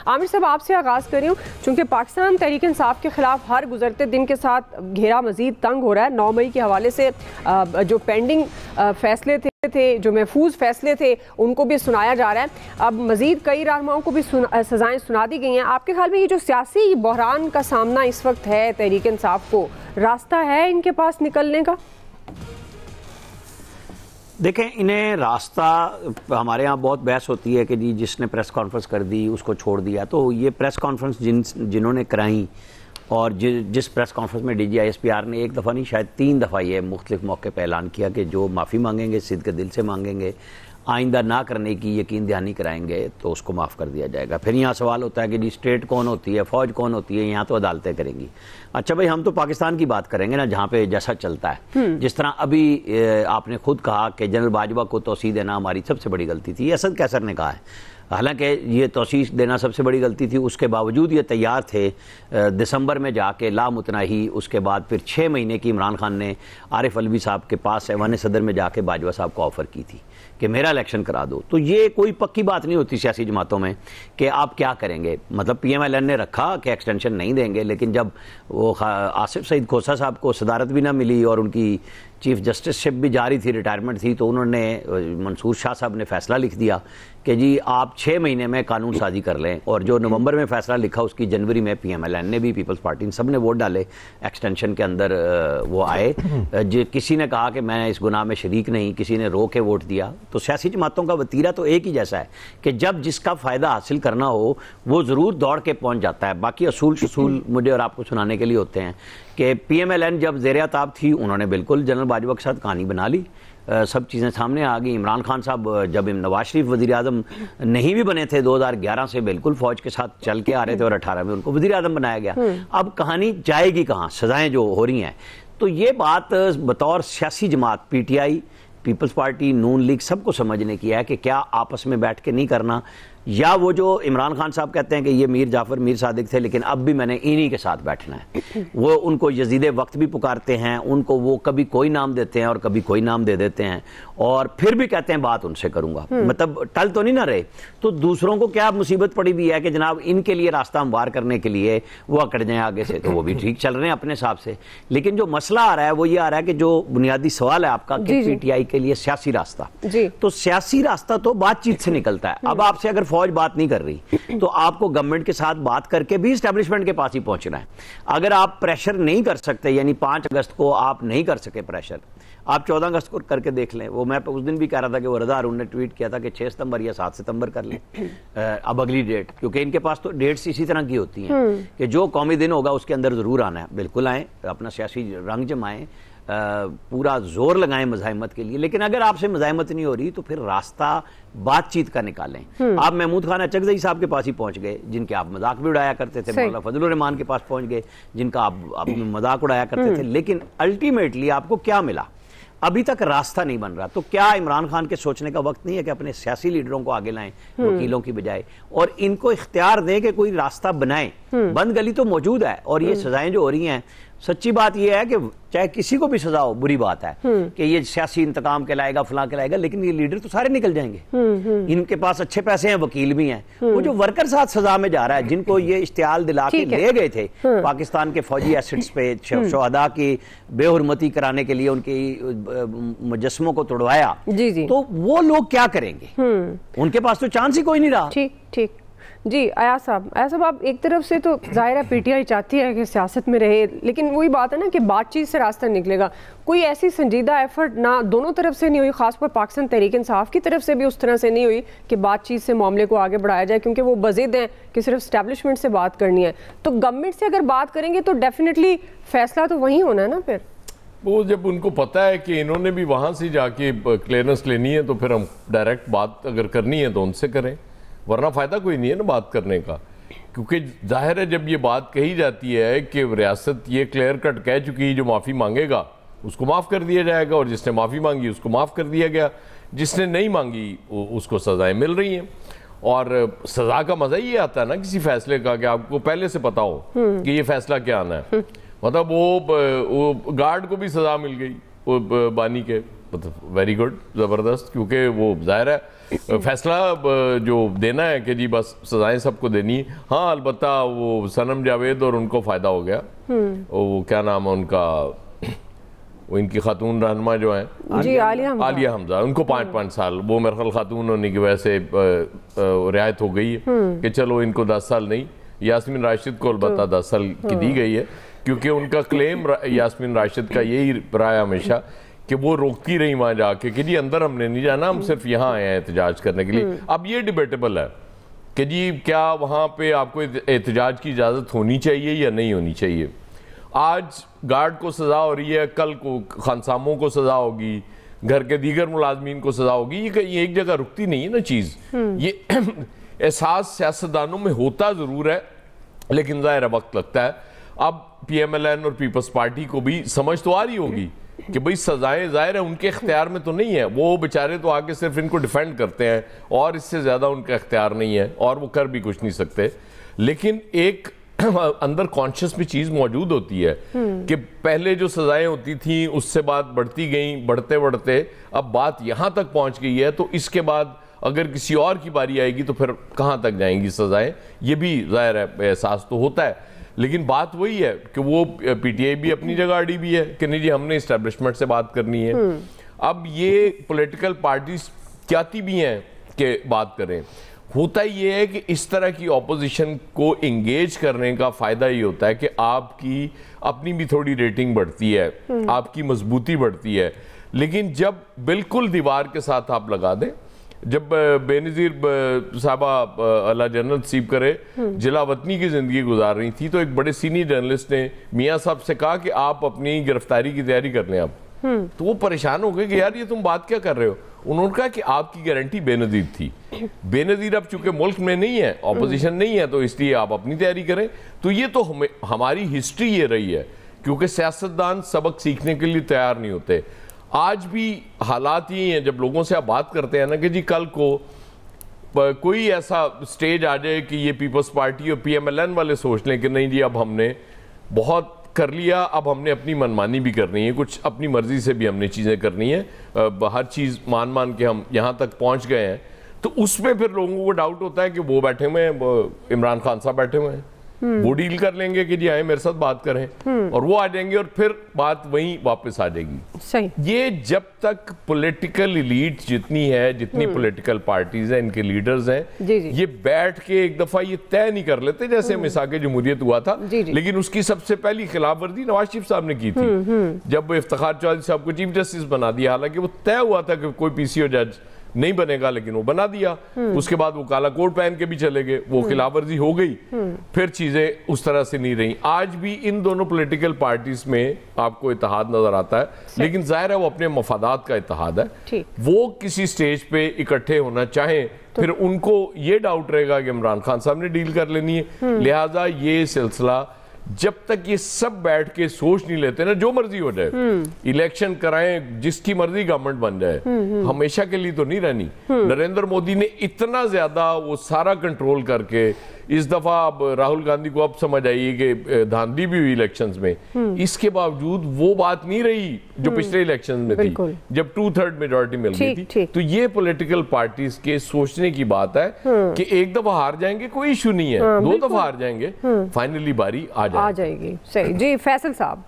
आमिर साहब आपसे आगाज़ कर रही हूँ, चूँकि पाकिस्तान तहरीक इंसाफ के खिलाफ हर गुजरते दिन के साथ घेरा मज़ीद तंग हो रहा है। 9 मई के हवाले से जो पेंडिंग फैसले थे, जो महफूज फैसले थे, उनको भी सुनाया जा रहा है। अब मज़ीद कई रहनुमाओं को भी सज़ाएँ सुना दी गई हैं। आपके ख्याल में ये जो सियासी बहरान का सामना इस वक्त है तहरीक इंसाफ को, रास्ता है इनके पास निकलने का? देखें, इन्हें रास्ता, हमारे यहाँ बहुत बहस होती है कि जी जिसने प्रेस कॉन्फ्रेंस कर दी उसको छोड़ दिया। तो ये प्रेस कॉन्फ्रेंस जिन्होंने कराई और जिस प्रेस कॉन्फ्रेंस में DGISPR ने एक दफ़ा नहीं शायद 3 दफ़ा ये मुख्तलिफ मौके पर ऐलान किया कि जो माफ़ी मांगेंगे सिद्ध के दिल से मांगेंगे, आइंदा ना करने की यकीन दहानी कराएंगे तो उसको माफ़ कर दिया जाएगा। फिर यहाँ सवाल होता है कि जी स्टेट कौन होती है, फ़ौज कौन होती है, यहाँ तो अदालतें करेंगी। अच्छा भाई, हम तो पाकिस्तान की बात करेंगे ना, जहाँ पे जैसा चलता है। जिस तरह अभी आपने खुद कहा कि जनरल बाजवा को तोसी देना हमारी सबसे बड़ी गलती थी, असद कैसर ने कहा है। हालांकि ये तोसी देना सबसे बड़ी गलती थी, उसके बावजूद ये तैयार थे दिसंबर में जाके लामुतनाही, उसके बाद फिर 6 महीने की इमरान खान ने आरिफ अलवी साहब के पास ऐवान सदर में जाके बाजवा साहब को ऑफ़र की थी कि मेरा इलेक्शन करा दो। तो ये कोई पक्की बात नहीं होती सियासी जमातों में कि आप क्या करेंगे। मतलब PMLN ने रखा कि एक्सटेंशन नहीं देंगे, लेकिन जब वो आसिफ सईद खोसा साहब को सदारत भी ना मिली और उनकी चीफ जस्टिसशिप भी जारी थी, रिटायरमेंट थी, तो उन्होंने मंसूर शाह साहब ने फैसला लिख दिया कि जी आप 6 महीने में कानून साजी कर लें। और जो नवंबर में फैसला लिखा उसकी जनवरी में PMLN ने भी, पीपल्स पार्टी ने, सब ने वोट डाले, एक्सटेंशन के अंदर वो आए। जो किसी ने कहा कि मैं इस गुनाह में शरीक नहीं, किसी ने रो के वोट दिया। तो सियासी जमातों का वतीरा तो एक ही जैसा है कि जब जिसका फ़ायदा हासिल करना हो वो ज़रूर दौड़ के पहुँच जाता है। बाकी असूल मुझे और आपको सुनाने के लिए होते हैं कि PMLN जब ज़ेर-ए-ताब थी उन्होंने बिल्कुल जनरल बाजवा के साथ कहानी बना ली, सब चीज़ें सामने आ गई। इमरान खान साहब जब नवाज शरीफ वज़ीर आज़म नहीं भी बने थे 2011 से, बिल्कुल फ़ौज के साथ चल के आ रहे थे और 18 में उनको वज़ीर आज़म बनाया गया। अब कहानी जाएगी कहाँ, सज़ाएँ जो हो रही हैं। तो ये बात बतौर सियासी जमात PTI, पीपल्स पार्टी, नून लीग, सबको समझने की है कि क्या आपस में बैठ के नहीं करना, या वो जो इमरान खान साहब कहते हैं कि ये मीर जाफ़र मीर सादिक थे लेकिन अब भी मैंने इन्हीं के साथ बैठना है। वो उनको यजीद वक्त भी पुकारते हैं, उनको वो कभी कोई नाम देते हैं और कभी कोई नाम दे देते हैं और फिर भी कहते हैं बात उनसे करूंगा। मतलब टल तो नहीं ना रहे। तो दूसरों को क्या मुसीबत पड़ी भी है कि जनाब इनके लिए रास्ता हमवार करने के लिए वो अकड़ जाए आगे से, तो वो भी ठीक चल रहे हैं अपने हिसाब से। लेकिन जो मसला आ रहा है वो ये आ रहा है कि जो बुनियादी सवाल है आपका कि PTI के लिए सियासी रास्ता, तो सियासी रास्ता तो बातचीत से निकलता है। अब आपसे अगर फौज बात नहीं कर रही तो आपको गवर्नमेंट के साथ बात करके भी एस्टेब्लिशमेंट के पास ही पहुंचना है। अगर आप प्रेशर नहीं कर सकते, यानी 5 अगस्त को आप नहीं कर सके प्रेशर, आप 14 अगस्त को करके देख लें। वो मैं उस दिन भी कह रहा था कि वो रज़ा हारून ने ट्वीट किया था कि 6 सितंबर या 7 सितंबर कर लें अब अगली डेट, क्योंकि इनके पास तो डेट्स इसी तरह की होती हैं कि जो कौमी दिन होगा उसके अंदर ज़रूर आना है। बिल्कुल आएँ, अपना सियासी रंग जमाएँ, पूरा जोर लगाएं मज़ाहिमत के लिए। लेकिन अगर आपसे मज़ाहिमत नहीं हो रही तो फिर रास्ता बातचीत का निकालें। आप महमूद खान अचकज़ई साहब के पास ही पहुंच गए जिनके आप मजाक भी उड़ाया करते थे, मौलाना फजलुर रहमान के पास पहुंच गए जिनका आप मजाक उड़ाया करते थे। लेकिन अल्टीमेटली आपको क्या मिला? अभी तक रास्ता नहीं बन रहा। तो क्या इमरान खान के सोचने का वक्त नहीं है कि अपने सियासी लीडरों को आगे लाएं वकीलों की बजाय, और इनको इख्तियार दें कि कोई रास्ता बनाएं? बंद गली तो मौजूद है और ये सजाएं जो हो रही हैं, सच्ची बात यह है कि चाहे किसी को भी सजा हो बुरी बात है कि ये सियासी इंतकाम कहलाएगा, फलां कहलाएगा, लेकिन ये लीडर तो सारे निकल जाएंगे। इनके पास अच्छे पैसे हैं, वकील भी हैं। वो जो वर्कर साथ सजा में जा रहा है, जिनको ये इश्तिहाल दिला के ले गए थे पाकिस्तान के फौजी एसेट्स पे, शहदा की बेहुरमती कराने के लिए उनके मुजस्मों को तोड़वाया, तो वो लोग क्या करेंगे? उनके पास तो चांस ही कोई नहीं रहा। ठीक जी। अयाज साहब, आप एक तरफ से तो जाहिर है PTI चाहती है कि सियासत में रहे, लेकिन वही बात है ना कि बातचीत से रास्ता निकलेगा। कोई ऐसी संजीदा एफर्ट ना दोनों तरफ से नहीं हुई, खासकर पाकिस्तान तहरीक इंसाफ की तरफ से भी उस तरह से नहीं हुई कि बातचीत से मामले को आगे बढ़ाया जाए, क्योंकि वो बज़िद हैं कि सिर्फ एस्टेब्लिशमेंट से बात करनी है। तो गवर्नमेंट से अगर बात करेंगे तो डेफिनेटली फैसला तो वहीं होना है ना। फिर वो जब उनको पता है कि इन्होंने भी वहाँ से जाके क्लियरेंस लेनी है तो फिर हम डायरेक्ट बात अगर करनी है तो उनसे करें, वरना फ़ायदा कोई नहीं है ना बात करने का। क्योंकि जाहिर है जब ये बात कही जाती है कि रियासत ये क्लियर कट कह चुकी है जो माफ़ी मांगेगा उसको माफ़ कर दिया जाएगा, और जिसने माफ़ी मांगी उसको माफ़ कर दिया गया, जिसने नहीं मांगी उसको सज़ाएँ मिल रही हैं। और सज़ा का मज़ा ये आता है ना किसी फैसले का कि आपको पहले से पता हो कि ये फैसला क्या आना है। मतलब वो गार्ड को भी सज़ा मिल गई, वो बानी के मतलब वेरी गुड, ज़बरदस्त, क्योंकि वो जाहिर है फैसला जो देना है कि जी बस सजाएं सबको देनी है। हाँ अलबत्ता वो सनम जावेद और उनको फ़ायदा हो गया, वो क्या नाम है उनका, वो इनकी खातून रहनुमा जो हैं जी आलिया हमजा, उनको 5-5 साल, वो मेरे ख्याल खातून होने की वजह से रियायत हो गई है कि चलो इनको 10 साल नहीं, यास्मीन राशिद को अलबत्ता 10 साल की दी गई है, क्योंकि उनका क्लेम यास्मीन राशिद का यही रहा है हमेशा कि वो रोकती रही वहाँ जाके कि जी अंदर हमने नहीं जाना, हम सिर्फ यहाँ आए हैं एहतजाज करने के लिए। अब ये डिबेटेबल है कि जी क्या वहाँ पे आपको एहतजाज की इजाज़त होनी चाहिए या नहीं होनी चाहिए। आज गार्ड को सज़ा हो रही है, कल को खानसामों को सज़ा होगी, घर के दीगर मुलाजमीन को सज़ा होगी, ये एक जगह रुकती नहीं है ना चीज़। ये एहसास सियासतदानों में होता ज़रूर है, लेकिन ज़ाहिर वक्त लगता है। अब PMLN और पीपल्स पार्टी को भी समझ तो आ रही होगी कि भाई सजाएं ज़ाहिर है उनके इख्तियार में तो नहीं है, वो बेचारे तो आके सिर्फ इनको डिफेंड करते हैं और इससे ज़्यादा उनका इख्तियार नहीं है और वो कर भी कुछ नहीं सकते। लेकिन एक अंदर कॉन्शियस में चीज़ मौजूद होती है कि पहले जो सजाएं होती थी उससे बात बढ़ती गई, बढ़ते बढ़ते अब बात यहाँ तक पहुँच गई है, तो इसके बाद अगर किसी और की बारी आएगी तो फिर कहाँ तक जाएंगी सजाएं, ये भी ज़ाहिर है एहसास तो होता है। लेकिन बात वही है कि वो PTI भी अपनी जगह अड़ी भी है कि नहीं जी हमने इस्टेब्लिशमेंट से बात करनी है। अब ये पॉलिटिकल पार्टीज चाहती भी हैं कि बात करें। होता ये है कि इस तरह की ऑपोजिशन को इंगेज करने का फ़ायदा ये होता है कि आपकी अपनी भी थोड़ी रेटिंग बढ़ती है, आपकी मजबूती बढ़ती है। लेकिन जब बिल्कुल दीवार के साथ आप लगा दें, जब बेनज़ीर साहबा अल्लाह जन्नत नसीब करे जिला वतनी की ज़िंदगी गुजार रही थी, तो एक बड़े सीनियर जर्नलिस्ट ने मियाँ साहब से कहा कि आप अपनी गिरफ्तारी की तैयारी कर लें अब। तो वो परेशान हो गए कि यार ये तुम बात क्या कर रहे हो। उन्होंने कहा कि आपकी गारंटी बेनज़ीर थी, बेनज़ीर अब चूंकि मुल्क में नहीं है, ऑपोजिशन नहीं है, तो इसलिए आप अपनी तैयारी करें। तो ये तो हमारी हिस्ट्री ये रही है, क्योंकि सियासतदान सबक सीखने के लिए तैयार नहीं होते। आज भी हालात यही हैं, जब लोगों से आप बात करते हैं ना कि जी कल को कोई ऐसा स्टेज आ जाए कि ये पीपल्स पार्टी और PMLN वाले सोच लें कि नहीं जी अब हमने बहुत कर लिया, अब हमने अपनी मनमानी भी करनी है, कुछ अपनी मर्जी से भी हमने चीज़ें करनी है, हर चीज़ मान के हम यहाँ तक पहुँच गए हैं, तो उसमें फिर लोगों को डाउट होता है कि वो बैठे हुए हैं, इमरान खान साहब बैठे हुए हैं, वो डील कर लेंगे कि जी आए मेरे साथ बात करें, और वो आ जाएंगे और फिर बात वहीं वापस आ जाएगी। सही। ये जब तक पॉलिटिकल एलीट जितनी है, जितनी पॉलिटिकल पार्टीज हैं, इनके लीडर्स हैं, ये बैठ के एक दफा ये तय नहीं कर लेते, जैसे मिसाके जमहूरियत हुआ था, लेकिन उसकी सबसे पहली खिलाफ वर्जी नवाज शरीफ साहब ने की थी जब इफ्तिखार चौधरी साहब को चीफ जस्टिस बना दिया। हालांकि वो तय हुआ था कि कोई PCO जज नहीं बनेगा, लेकिन वो बना दिया। उसके बाद वो काला कोट पहन के भी चले गए, वो खिलाफवर्जी हो गई, फिर चीजें उस तरह से नहीं रही। आज भी इन दोनों पॉलिटिकल पार्टीज में आपको इत्तेहाद नजर आता है, लेकिन जाहिर है वो अपने मफादात का इत्तेहाद है। वो किसी स्टेज पे इकट्ठे होना चाहें तो फिर उनको ये डाउट रहेगा कि इमरान खान साहब ने डील कर लेनी है। लिहाजा ये सिलसिला जब तक ये सब बैठ के सोच नहीं लेते ना, जो मर्जी हो जाए, इलेक्शन कराएं, जिसकी मर्जी गवर्नमेंट बन जाए, हमेशा के लिए तो नहीं रहनी। नरेंद्र मोदी ने इतना ज्यादा वो सारा कंट्रोल करके इस दफा अब राहुल गांधी को अब समझ आई कि धांधली भी हुई इलेक्शंस में, इसके बावजूद वो बात नहीं रही जो पिछले इलेक्शन में थी जब 2/3 मेजोरिटी मिल गई थी। तो ये पॉलिटिकल पार्टीज के सोचने की बात है कि एक दफा हार जाएंगे कोई इशू नहीं है, 2 दफा हार जाएंगे, फाइनली बारी आ जाएगी। सही जी। फैसल साहब,